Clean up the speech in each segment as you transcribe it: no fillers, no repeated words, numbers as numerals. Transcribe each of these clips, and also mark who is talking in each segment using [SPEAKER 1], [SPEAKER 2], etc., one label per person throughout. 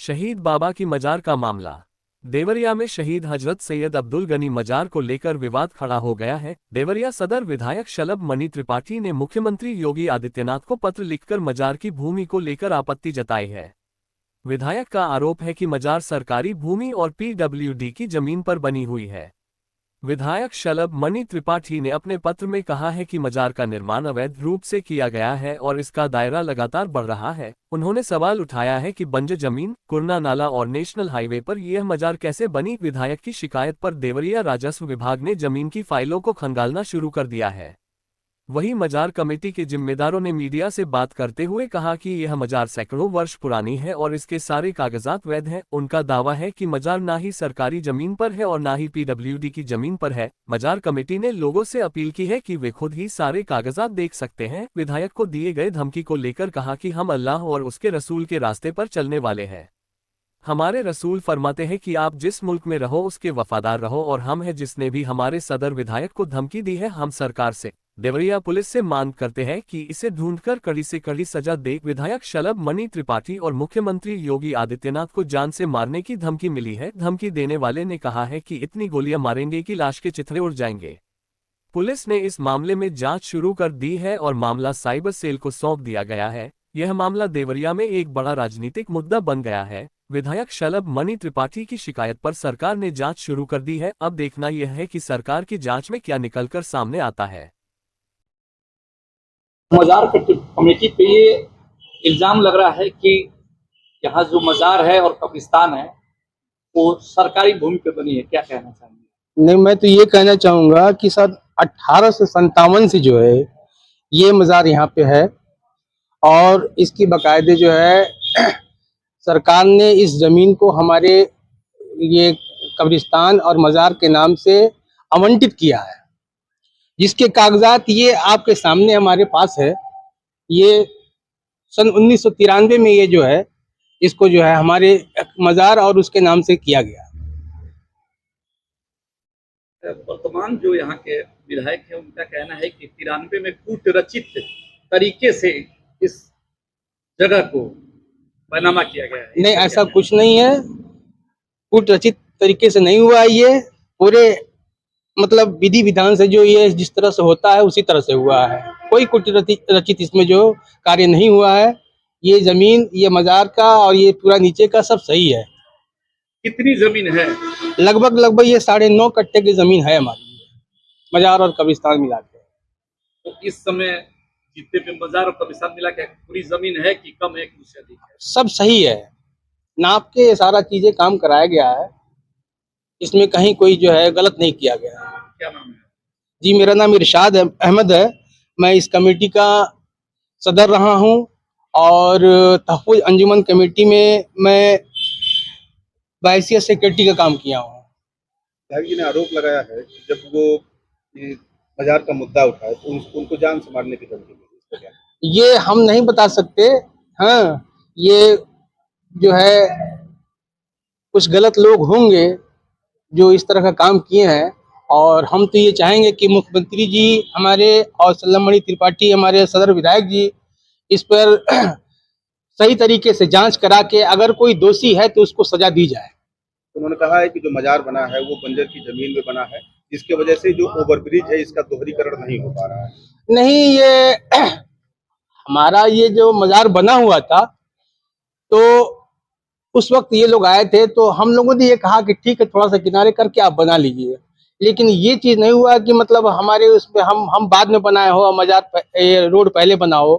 [SPEAKER 1] शहीद बाबा की मजार का मामला। देवरिया में शहीद हजरत सैयद अब्दुल गनी मजार को लेकर विवाद खड़ा हो गया है। देवरिया सदर विधायक शलभ मणि त्रिपाठी ने मुख्यमंत्री योगी आदित्यनाथ को पत्र लिखकर मजार की भूमि को लेकर आपत्ति जताई है। विधायक का आरोप है कि मजार सरकारी भूमि और पीडब्ल्यूडी की जमीन पर बनी हुई है। विधायक शलभ मणि त्रिपाठी ने अपने पत्र में कहा है कि मजार का निर्माण अवैध रूप से किया गया है और इसका दायरा लगातार बढ़ रहा है। उन्होंने सवाल उठाया है कि बंजर जमीन, कुरना नाला और नेशनल हाईवे पर यह मजार कैसे बनी। विधायक की शिकायत पर देवरिया राजस्व विभाग ने जमीन की फाइलों को खंगालना शुरू कर दिया है। वहीं मजार कमेटी के जिम्मेदारों ने मीडिया से बात करते हुए कहा कि यह मजार सैकड़ों वर्ष पुरानी है और इसके सारे कागजात वैध हैं। उनका दावा है कि मजार ना ही सरकारी जमीन पर है और ना ही पीडब्ल्यूडी की जमीन पर है। मजार कमेटी ने लोगों से अपील की है कि वे खुद ही सारे कागजात देख सकते हैं। विधायक को दिए गए धमकी को लेकर कहा कि हम अल्लाह और उसके रसूल के रास्ते पर चलने वाले हैं। हमारे रसूल फरमाते हैं कि आप जिस मुल्क में रहो उसके वफादार रहो और हम है जिसने भी हमारे सदर विधायक को धमकी दी है हम सरकार से, देवरिया पुलिस से मांग करते हैं कि इसे ढूंढकर कड़ी से कड़ी सजा दे। विधायक शलभ मणि त्रिपाठी और मुख्यमंत्री योगी आदित्यनाथ को जान से मारने की धमकी मिली है। धमकी देने वाले ने कहा है कि इतनी गोलियां मारेंगे कि लाश के चिथड़े उड़ जाएंगे। पुलिस ने इस मामले में जांच शुरू कर दी है और मामला साइबर सेल को सौंप दिया गया है। यह मामला देवरिया में एक बड़ा राजनीतिक मुद्दा बन गया है। विधायक शलभ मणि त्रिपाठी की शिकायत पर सरकार ने जांच शुरू कर दी है। अब देखना यह है कि सरकार की जांच में क्या निकलकर सामने आता है।
[SPEAKER 2] मजार कमेटी पे ये इल्जाम लग रहा है कि यहाँ जो मजार है और कब्रिस्तान है वो सरकारी भूमि पे बनी है। क्या कहना चाहेंगे?
[SPEAKER 3] नहीं, मैं तो ये कहना चाहूंगा कि सर 1857 से जो है ये मजार यहाँ पे है और इसकी बाकायदे जो है सरकार ने इस जमीन को हमारे ये कब्रिस्तान और मजार के नाम से आवंटित किया है, जिसके कागजात ये आपके सामने हमारे पास है। ये सन 1993 में ये जो है इसको जो है हमारे मजार और उसके नाम से किया गया।
[SPEAKER 2] वर्तमान जो यहाँ के विधायक है उनका कहना है कि 93 में कूट रचित तरीके से इस जगह को बैनामा किया गया है।
[SPEAKER 3] नहीं, ऐसा कुछ नहीं है, कूट रचित तरीके से नहीं हुआ है। ये पूरे मतलब विधि विधान से जो ये जिस तरह से होता है उसी तरह से हुआ है। कोई कूट रचित इसमें जो कार्य नहीं हुआ है। ये जमीन, ये मजार का और ये पूरा नीचे का सब सही है।
[SPEAKER 2] कितनी जमीन है?
[SPEAKER 3] लगभग ये 9.5 कट्टे की जमीन है हमारी, मजार और कब्रिस्तान मिला के।
[SPEAKER 2] तो इस समय जितने भी मजार और कब्रिस्तान मिला के पूरी जमीन है कि कम है कि उससे अधिक है?
[SPEAKER 3] सब सही है, नाप के सारा चीजें काम कराया गया है। इसमें कहीं कोई जो है गलत नहीं किया गया है।
[SPEAKER 2] क्या नाम है?
[SPEAKER 3] जी, मेरा नाम इरशाद अहमद है। मैं इस कमेटी का सदर रहा हूं और तहफ़्फ़ुज़ अंजुमन कमेटी में मैं बाइसिया सेक्रेटरी का काम किया हूँ।
[SPEAKER 4] विधायक जी ने आरोप लगाया है कि जब वो बाजार का मुद्दा उठाए तो उनको जान से मारने की धमकी मिली।
[SPEAKER 3] ये हम नहीं बता सकते। हाँ, ये जो है कुछ गलत लोग होंगे जो इस तरह का काम किए हैं और हम तो ये चाहेंगे कि मुख्यमंत्री जी हमारे और शलभ मणि त्रिपाठी हमारे सदर विधायक जी इस पर सही तरीके से जांच करा के अगर कोई दोषी है तो उसको सजा दी जाए।
[SPEAKER 4] उन्होंने कहा है कि जो मजार बना है वो बंजर की जमीन में बना है, जिसकी वजह से जो ओवरब्रिज है इसका दोहरीकरण नहीं हो पा रहा है।
[SPEAKER 3] नहीं, ये हमारा ये जो मजार बना हुआ था तो उस वक्त ये लोग आए थे तो हम लोगों ने ये कहा कि ठीक है थोड़ा सा किनारे करके आप बना लीजिए, लेकिन ये चीज नहीं हुआ कि मतलब हमारे उसमें हम बाद में बनाए हो और मजार रोड पहले बना हो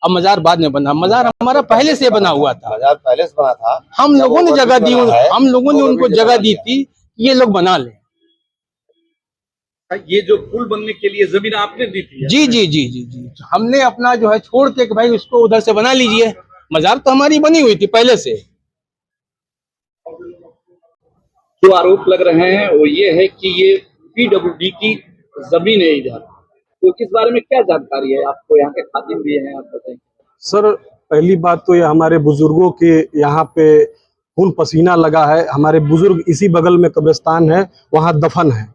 [SPEAKER 3] और मजार बाद में बना। मजार हमारा पहले से बना हुआ था,
[SPEAKER 4] मजार पहले से बना था।
[SPEAKER 3] हम लोगों ने जगह दी, हम लोगों ने उनको जगह दी थी ये लोग बना ले।
[SPEAKER 2] ये जो पुल बनने के लिए जमीन आपने दी थी?
[SPEAKER 3] जी जी जी जी जी, हमने अपना जो है छोड़ के कि भाई उसको उधर से बना लीजिए। मजार तो हमारी बनी हुई थी पहले से।
[SPEAKER 2] जो आरोप लग रहे हैं वो ये है कि ये पीडब्ल्यूडी की जमीन है इधर, तो इस बारे में क्या जानकारी है आपको? यहाँ के खातिन भी हैं, आप बताएं।
[SPEAKER 5] सर, पहली बात तो ये हमारे बुजुर्गों के यहाँ पे खून पसीना लगा है। हमारे बुजुर्ग इसी बगल में कब्रिस्तान है, वहाँ दफन है।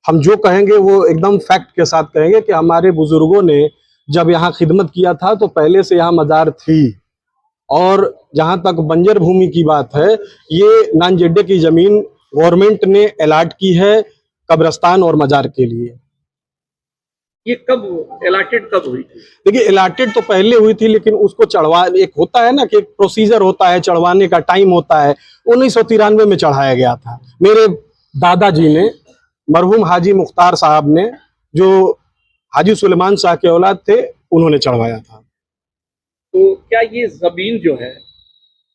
[SPEAKER 5] हम जो कहेंगे वो एकदम फैक्ट के साथ कहेंगे कि हमारे बुजुर्गों ने जब यहाँ खिदमत किया था तो पहले से यहाँ मजार थी और जहां तक बंजर भूमि की बात है, ये नानजेडे की जमीन गवर्नमेंट ने अलॉट की है कब्रिस्तान और मजार के लिए।
[SPEAKER 2] ये कब अलॉटेड कब हुई थी?
[SPEAKER 5] देखिए अलॉटेड तो पहले हुई थी, लेकिन उसको चढ़वा, एक होता है ना कि एक प्रोसीजर होता है, चढ़वाने का टाइम होता है, 1993 में चढ़ाया गया था। मेरे दादाजी ने, मरहूम हाजी मुख्तार साहब ने, जो हाजी सुलेमान शाह के औलाद थे, उन्होंने चढ़वाया था।
[SPEAKER 2] तो क्या ये जमीन जो है,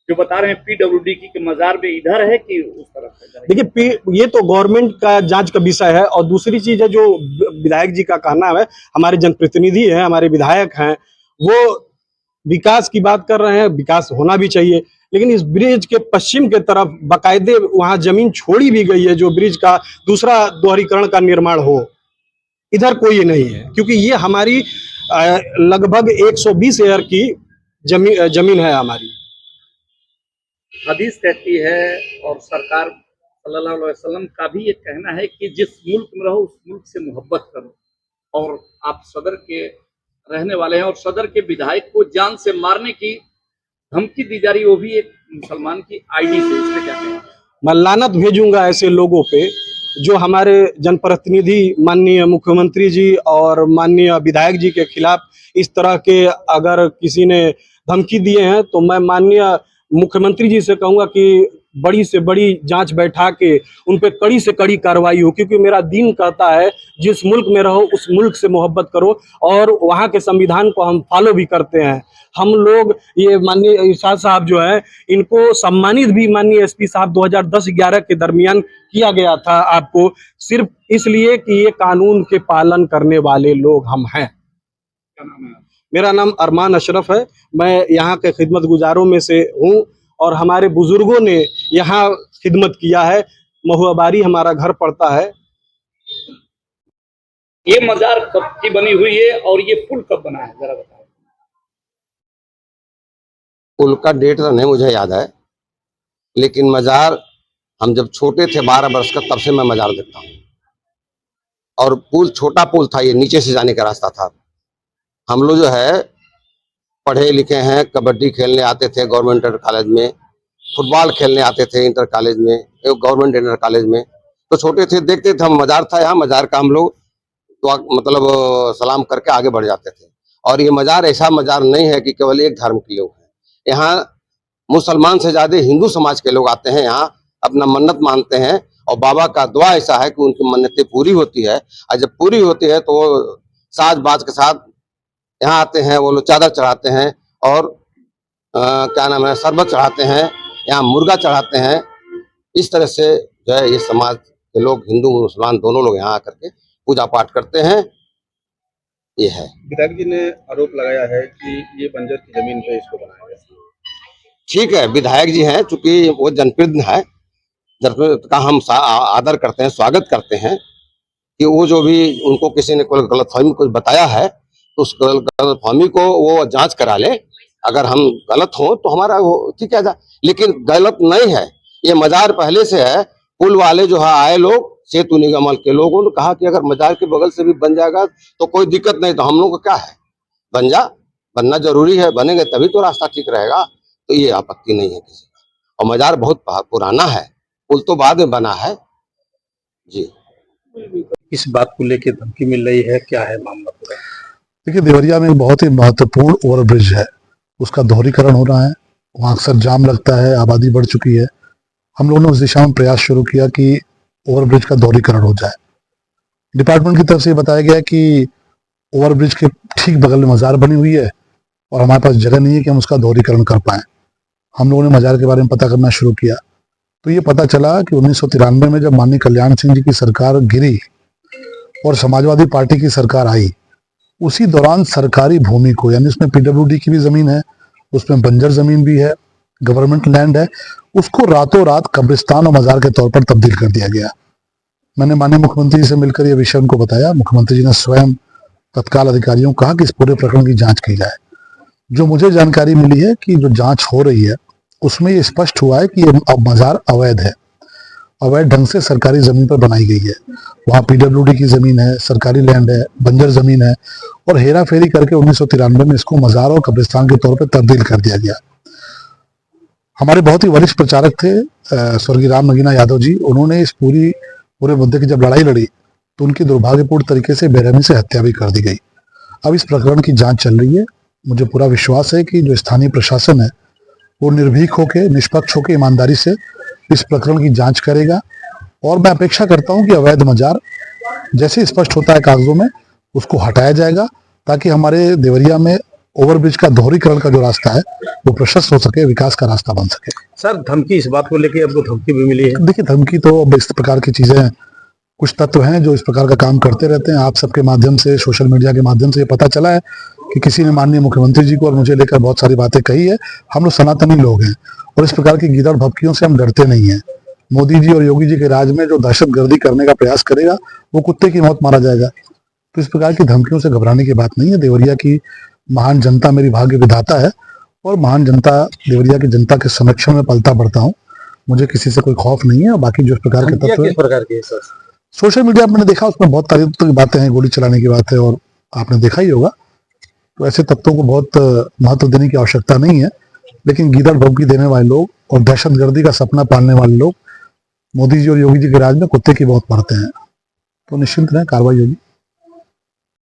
[SPEAKER 2] जो बता रहे हैं पीडब्ल्यूडी की मजार में इधर है कि उस तरफ है?
[SPEAKER 5] देखिए ये तो गवर्नमेंट का जांच का विषय है। और दूसरी चीज है, जो विधायक जी का कहना है, हमारे जनप्रतिनिधि हैं, हमारे विधायक हैं, वो विकास की बात कर रहे हैं, विकास होना भी चाहिए, लेकिन इस ब्रिज के पश्चिम के तरफ बाकायदे वहां जमीन छोड़ी भी गई है, जो ब्रिज का दूसरा दोहरीकरण का निर्माण हो। इधर कोई नहीं है, क्योंकि ये हमारी लगभग 120 एकड़ की जमीन है हमारी।
[SPEAKER 2] हदीस कहती है और सरकार सल्लल्लाहु अलैहि वसल्लम का भी ये कहना है कि जिस मुल्क में रहो उस मुल्क से मोहब्बत करो। और आप सदर के रहने वाले हैं और सदर के विधायक को जान से मारने की धमकी दी जा रही, वो भी एक मुसलमान की आईडी से। इसमें क्या कहें?
[SPEAKER 5] मैं लानत भेजूंगा ऐसे लोगों पे जो हमारे जनप्रतिनिधि माननीय मुख्यमंत्री जी और माननीय विधायक जी के खिलाफ इस तरह के अगर किसी ने धमकी दिए हैं, तो मैं माननीय मुख्यमंत्री जी से कहूंगा कि बड़ी से बड़ी जांच बैठा के उन पे कड़ी से कड़ी कार्रवाई हो, क्योंकि मेरा दीन कहता है जिस मुल्क में रहो उस मुल्क से मोहब्बत करो, और वहाँ के संविधान को हम फॉलो भी करते हैं। हम लोग ये माननीय इरशाद साहब जो है, इनको सम्मानित भी माननीय एसपी साहब 2010-11 के दरमियान किया गया था आपको, सिर्फ इसलिए कि ये कानून के पालन करने वाले लोग हम हैं।
[SPEAKER 2] क्या नाम है?
[SPEAKER 5] मेरा नाम अरमान अशरफ है, मैं यहाँ के खिदमत गुजारों में से हूँ, और हमारे बुजुर्गों ने यहाँ खिदमत किया है। महुआबारी हमारा घर पड़ता है।
[SPEAKER 2] ये मजार कब की बनी हुई है और ये पुल कब बना है, जरा बताओ।
[SPEAKER 6] पुल का डेट तो नहीं मुझे याद है, लेकिन मजार हम जब छोटे थे 12 वर्ष का, तब से मैं मजार देखता हूँ। और पुल छोटा पुल था, ये नीचे से जाने का रास्ता था। हम लोग जो है पढ़े लिखे हैं, कबड्डी खेलने आते थे गवर्नमेंट इंटर कॉलेज में, फुटबॉल खेलने आते थे इंटर कॉलेज में, एक गवर्नमेंट इंटर कॉलेज में। तो छोटे थे, देखते थे हम, मजार था यहाँ, मजार का हम लोग तो मतलब सलाम करके आगे बढ़ जाते थे। और ये मजार ऐसा मजार नहीं है कि केवल एक धर्म के लोग हैं, यहाँ मुसलमान से ज्यादा हिंदू समाज के लोग आते हैं, यहाँ अपना मन्नत मानते हैं। और बाबा का दुआ ऐसा है कि उनकी मन्नतें पूरी होती है, और जब पूरी होती है तो वो साज बाज के साथ यहाँ आते हैं, वो लोग चादर चढ़ाते हैं और क्या नाम है, शरबत चढ़ाते हैं, यहाँ मुर्गा चढ़ाते हैं। इस तरह से जो है ये समाज के लोग, हिंदू मुसलमान दोनों लोग यहाँ आकर के पूजा पाठ करते हैं। ये है।
[SPEAKER 4] विधायक जी ने आरोप लगाया है कि ये बंजर की जमीन पे इसको बनाया गया।
[SPEAKER 6] ठीक है, विधायक जी हैं, चूंकि वो जनप्रतिनिधि है, जनप्रतिनिधि का हम आदर करते हैं, स्वागत करते हैं कि वो जो भी उनको किसी ने कोई गलतफहमी कुछ बताया है, तो उस गलतफहमी को वो जांच करा ले। अगर हम गलत हो तो हमारा वो ठीक है, लेकिन गलत नहीं है। ये मजार पहले से है। पुल वाले जो है आए लोग, सेतु निगम के लोगों ने कहा कि अगर मजार के बगल से भी बन जाएगा तो कोई दिक्कत नहीं, तो हम लोग को क्या है, बनना जरूरी है, बनेंगे तभी तो रास्ता ठीक रहेगा। तो ये आपत्ति नहीं है किसी का। और मजार बहुत पुराना है, पुल तो बाद में बना है जी।
[SPEAKER 7] इस बात को लेकर धमकी मिल रही है, क्या है मामला पूरा?
[SPEAKER 8] देखिए, देवरिया में बहुत ही महत्वपूर्ण ओवरब्रिज है, उसका दोहरीकरण हो रहा है। वहाँ अक्सर जाम लगता है, आबादी बढ़ चुकी है। हम लोगों ने उस दिशा में प्रयास शुरू किया कि ओवरब्रिज का दोहरीकरण हो जाए। डिपार्टमेंट की तरफ से बताया गया कि ओवरब्रिज के ठीक बगल में मजार बनी हुई है और हमारे पास जगह नहीं है कि हम उसका दोहरीकरण कर पाएं। हम लोगों ने मजार के बारे में पता करना शुरू किया, तो ये पता चला कि 1993 में जब माननीय कल्याण सिंह जी की सरकार गिरी और समाजवादी पार्टी की सरकार आई, उसी दौरान सरकारी भूमि को, यानी उसमें पीडब्ल्यूडी की भी जमीन है, उसमें बंजर जमीन भी है, गवर्नमेंट लैंड है, उसको रातों रात कब्रिस्तान और मजार के तौर पर तब्दील कर दिया गया। मैंने माननीय मुख्यमंत्री जी से मिलकर यह विषय उनको बताया। मुख्यमंत्री जी ने स्वयं तत्काल अधिकारियों को कहा कि इस पूरे प्रकरण की जांच की जाए। जो मुझे जानकारी मिली है कि जो जांच हो रही है उसमें ये स्पष्ट हुआ है कि ये अब मजार अवैध है, अवैध ढंग से सरकारी जमीन पर बनाई गई है। वहाँ पीडब्ल्यूडी की जमीन है, सरकारी लैंड है, बंजर जमीन है, और हेरा फेरी करके 1993 में इसको मजार और कब्रिस्तान के तौर पर तब्दील कर दिया गया। हमारे बहुत ही वरिष्ठ प्रचारक थे स्वर्गीय राम नगीना यादव जी। उन्होंने इस पूरे मुद्दे की जब लड़ाई लड़ी तो उनकी दुर्भाग्यपूर्ण तरीके से बेरहमी से हत्या भी कर दी गई। अब इस प्रकरण की जांच चल रही है। मुझे पूरा विश्वास है कि जो स्थानीय प्रशासन है वो निर्भीक होकर, निष्पक्ष होकर, ईमानदारी से इस प्रकरण की जांच करेगा। और मैं अपेक्षा करता हूं कि अवैध मजार जैसे स्पष्ट होता है कागजों में उसको हटाया जाएगा, ताकि हमारे देवरिया में ओवरब्रिज का दोहरीकरण का जो रास्ता है वो प्रशस्त हो सके, विकास का रास्ता बन सके।
[SPEAKER 7] सर, धमकी इस बात को लेके आपको धमकी भी मिली है?
[SPEAKER 8] देखिए, धमकी तो अब इस प्रकार की चीजें, कुछ तत्व हैं जो इस प्रकार का काम करते रहते हैं। आप सबके माध्यम से, सोशल मीडिया के माध्यम से ये पता चला है कि किसी ने माननीय मुख्यमंत्री जी को और मुझे लेकर बहुत सारी बातें कही है। हम लोग सनातनी लोग हैं और इस प्रकार की गीदड़ भभकियों से हम डरते नहीं हैं। मोदी जी और योगी जी के राज में जो दहशतगर्दी करने का प्रयास करेगा वो कुत्ते की मौत मारा जाएगा। तो इस प्रकार की धमकियों से घबराने की बात नहीं है। देवरिया की महान जनता मेरी भाग्य विधाता है और महान जनता, देवरिया की जनता के संरक्षण में पलता बढ़ता हूँ। मुझे किसी से कोई खौफ नहीं है। और बाकी जो इस प्रकार के तत्व
[SPEAKER 7] किस प्रकार के सर?
[SPEAKER 8] सोशल मीडिया मैंने देखा, उसमें बहुत तारीफ की बातें हैं, गोली चलाने की बात है, और आपने देखा ही होगा। तो ऐसे तत्वों को बहुत महत्व देने की आवश्यकता नहीं है। लेकिन गीदड़ भभकी देने वाले लोग और दहशतगर्दी का सपना पालने वाले लोग मोदी जी और योगी जी के राज में कुत्ते की मौत मरते हैं। तो निश्चिंत रहें, कार्रवाई होगी।